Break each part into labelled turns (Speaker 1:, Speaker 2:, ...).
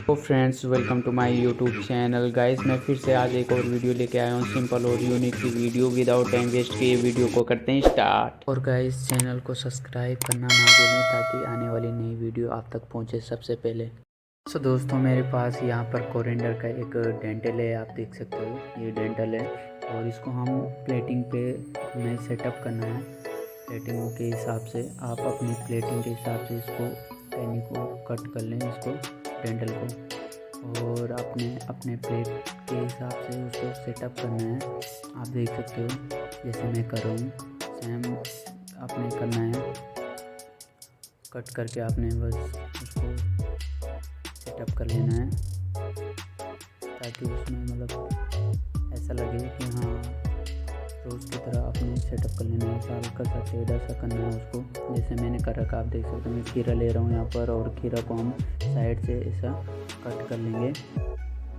Speaker 1: तो friends, welcome to my YouTube channel. Guys, मैं फिर से आज एक और वीडियो लेके आया हूँ, सिंपल और यूनिक सी वीडियो। विदाउट टाइम वेस्ट किए वीडियो को करते हैं स्टार्ट। और गाइस, चैनल को सब्सक्राइब करना ना भूलें ताकि आने वाली नई वीडियो आप तक पहुँचे सबसे पहले। तो दोस्तों, मेरे पास यहाँ पर कोरिएंडर का एक डेंटल है, आप देख सकते हो ये डेंटल है। और इसको हम प्लेटिंग पे हमें सेटअप करना है। प्लेटिंग के हिसाब से आप अपनी प्लेटिंग के हिसाब से इसको पैनी को कट कर लें, इसको डेंटल को, और अपने प्लेट के हिसाब से उसको सेटअप करना है। आप देख सकते हो जैसे मैं कर रहा हूँ, सेम आपने करना है। कट करके आपने बस उसको सेटअप कर लेना है ताकि उसमें मतलब ऐसा लगे कि हाँ, तो उसकी तरह आपने सेटअप कर लेना है। हल्का सा टेढ़ा सा करना है उसको, जैसे मैंने कर रखा। आप देख सकते हो मैं खीरा ले रहा हूँ यहाँ पर, और खीरा को हम साइड से ऐसा कट कर लेंगे,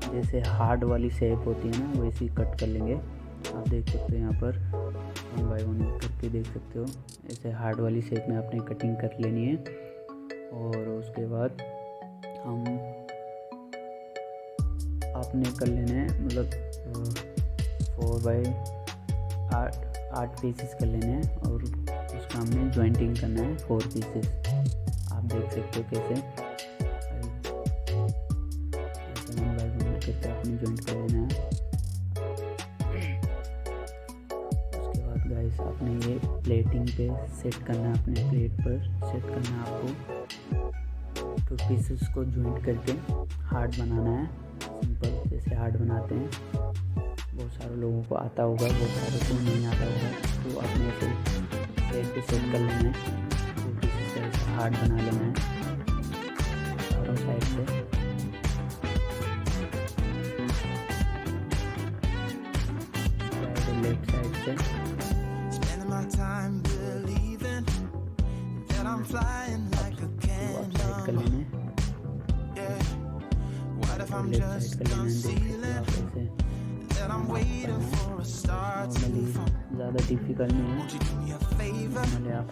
Speaker 1: जैसे हार्ड वाली शेप होती है ना, वैसी कट कर लेंगे। आप देख सकते हो यहाँ पर 1 बाय 1 करके देख सकते हो, ऐसे हार्ड वाली शेप में आपने कटिंग कर लेनी है। और उसके बाद हम आपने कर लेना है, मतलब 4 बाय 8 पीसेस कर लेने हैं, और उसका हमने जॉइंटिंग करना है 4 पीसेस। आप देख सकते हो कैसे 1 बाय 1 करके आपने जॉइंट कर लेना है। उसके बाद गाइस, आपने ये प्लेटिंग पे सेट करना है, अपने प्लेट पर सेट करना है आपको। 2 पीसेस को जॉइंट करके हार्ड बनाना है, सिंपल जैसे हार्ड बनाते हैं। बहुत सारे लोगों को आता होगा, बहुत सारे को नहीं आता होगा, तो अपने से प्लेट पे सेट कर लेना है। 2 पीसेस से हार्ड बना लेना है चारों साइड से। लेफ्ट साइड से कर लेना है, लेफ्ट साइड कर लेना है। नॉर्मली ज़्यादा डिफिकल्ट नहीं है, नॉर्मली आप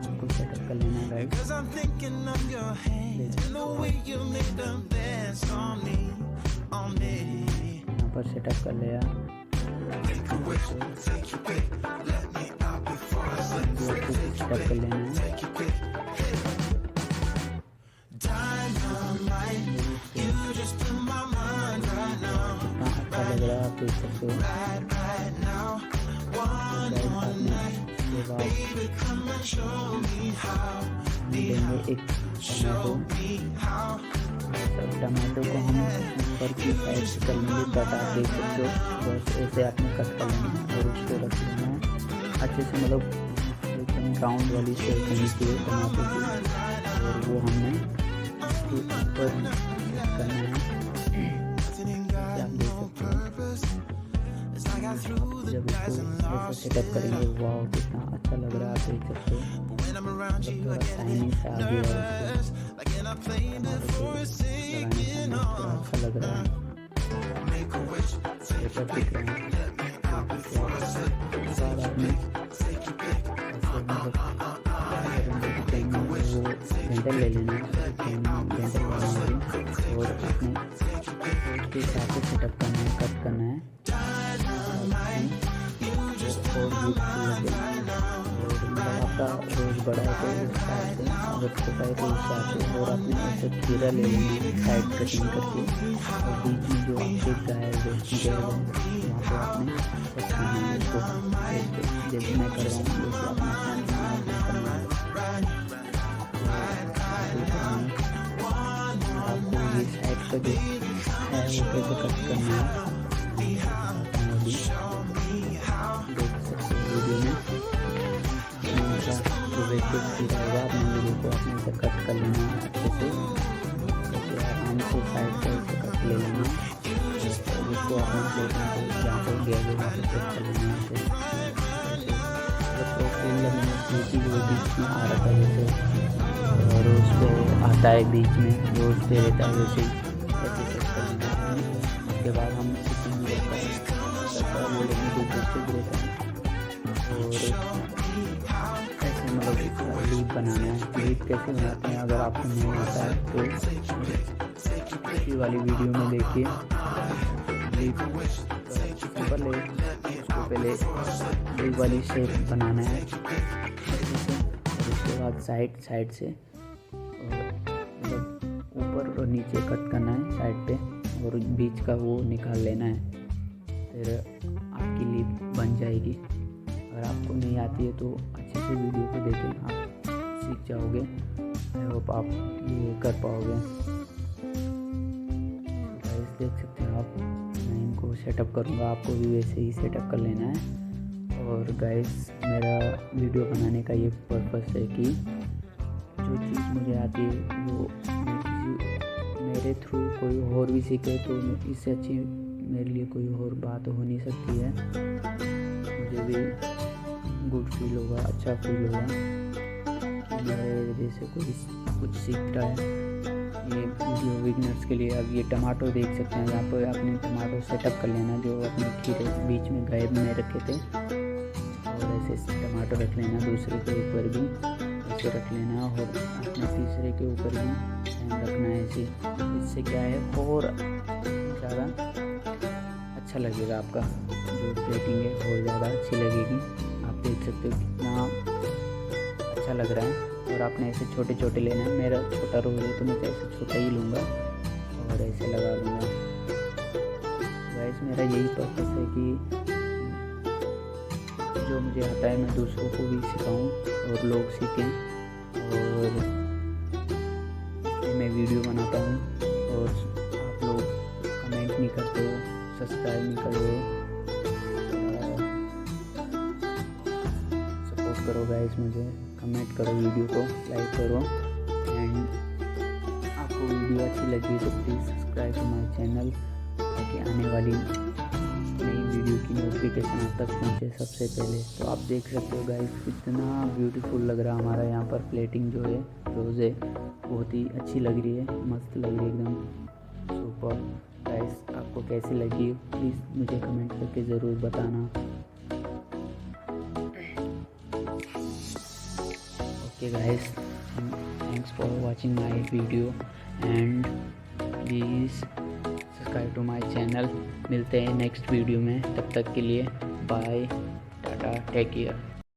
Speaker 1: आपको सेटअप कर लेना है राइट। यहाँ पर सेटअप कर लिया, सेटअप कर लेना है। लग रहा है, आप देख सकते हो। देंगे एक टमाटो को हम ऊपर की साइड से कर लेंगे कट। आप देख सकते हो बस ऐसे आपने कट कर लेना है, और उसको रख लेना है अच्छे से, मतलब एकदम राउंड वाली शेप होनी चाहिए टमाटो की। और वो हमने उसके ऊपर करना है। जब इसको ऐसा सेटअप करेंगे, वाह कितना अच्छा लग रहा है, आप देख सकते हो। थोड़ा शाइनी सा आ गया है, अच्छा लग रहा है, सेटअप दिख रहा है। वो डेंटल ले लेना है, डेंटल और अपने उसके हिसाब से सेटअप करना है, कट करना है। और आपका रोज बड़ा है तो उस हिसाब से, अगर छोटा है तो उस हिसाब से। और आपने ऐसे खीरा ले लेना है साइड कटिंग करके, और बीच में जो आपके गाय जगह वहाँ पर आपने कट करना है उसको, जैसे मैं कर रहा हूँ जैसे आपने करना है। आपको ये साइड का जो है वो कैसे कट करना है रहेगा। अपने वीडियो को अपने से कट कर लेना अच्छे से, तो आराम से साइड से कट ले लेना, जिसको अपने प्लेटिंग को जहाँ पर गया है वहाँ पर सेट कर लेना है। चीज़ वो बीच में आ रहा है जैसे, और उसको आता है बीच में, वो उस पर रहता है वैसे ही ऐसे सेट कर लेना है। उसके बाद हम किचन में रहता है वो रहता है, और ऐसे मतलब लीफ बनाना है। लीफ कैसे बनाते हैं अगर आपको नहीं आता है तो इसी वाली वीडियो में देखिए। लीफ ऊपर ले, उसको पहले लीफ वाली शेप बनाना है। उसके बाद साइड से मतलब ऊपर और नीचे कट करना है साइड पे, और बीच का वो निकाल लेना है। फिर आपकी लीफ बन जाएगी। अगर आपको नहीं आती है तो अच्छे से वीडियो को देखें, आप सीख जाओगे। आई होप आप ये कर पाओगे। गाइस देख सकते हैं आप, मैं इनको सेटअप करूँगा, आपको भी वैसे ही सेटअप कर लेना है। और गाइस मेरा वीडियो बनाने का ये पर्पस है कि जो चीज़ मुझे आती है वो मेरे थ्रू कोई और भी सीखे, तो इससे अच्छी मेरे लिए कोई और बात हो नहीं सकती है। मुझे भी गुड फील होगा, अच्छा फील होगा कि मेरे वजह से कोई कुछ सीख रहा है। ये वीडियो बिगनर्स के लिए। अब ये टमाटो देख सकते हैं, यहाँ पर आपने टमाटो सेटअप कर लेना जो अपने खीरे बीच में गायब में रखे थे, और ऐसे टमाटो रख लेना। दूसरे के ऊपर भी ऐसे रख लेना, और अपने तीसरे के ऊपर भी रखना है ऐसे। इससे क्या है और ज़्यादा अच्छा लगेगा, आपका जो प्लेटिंग है और ज़्यादा अच्छी लगेगी। आप देख सकते हो कितना अच्छा लग रहा है। और आपने ऐसे छोटे छोटे लेना है। मेरा छोटा रोल है तो मैं ऐसे छोटा ही लूँगा और ऐसे लगा लूँगा। गाइस मेरा यही पर्पस है कि जो मुझे आता है मैं दूसरों को भी सिखाऊं और लोग सीखें। और मैं वीडियो बनाता हूँ और आप लोग कमेंट नहीं करते हो, सब्सक्राइब नहीं करते हो। सपोर्ट करो गाइस, मुझे कमेंट करो, वीडियो को लाइक करो। एंड आपको वीडियो अच्छी लगी तो please subscribe to my channel, ताकि आने वाली नई वीडियो की नोटिफिकेशन आप तक पहुंचे सबसे पहले। तो आप देख सकते हो गाइस कितना ब्यूटीफुल लग रहा है हमारा यहाँ पर प्लेटिंग जो है रोज़ है, बहुत ही अच्छी लग रही है, मस्त लग रही है एकदम सुपर। गाइस आपको कैसी लगी प्लीज़ मुझे कमेंट करके ज़रूर बताना। Okay guys, thanks for watching my video and please subscribe to my channel. मिलते हैं नेक्स्ट वीडियो में, तब तक के लिए बाय, टाटा, टेक केयर।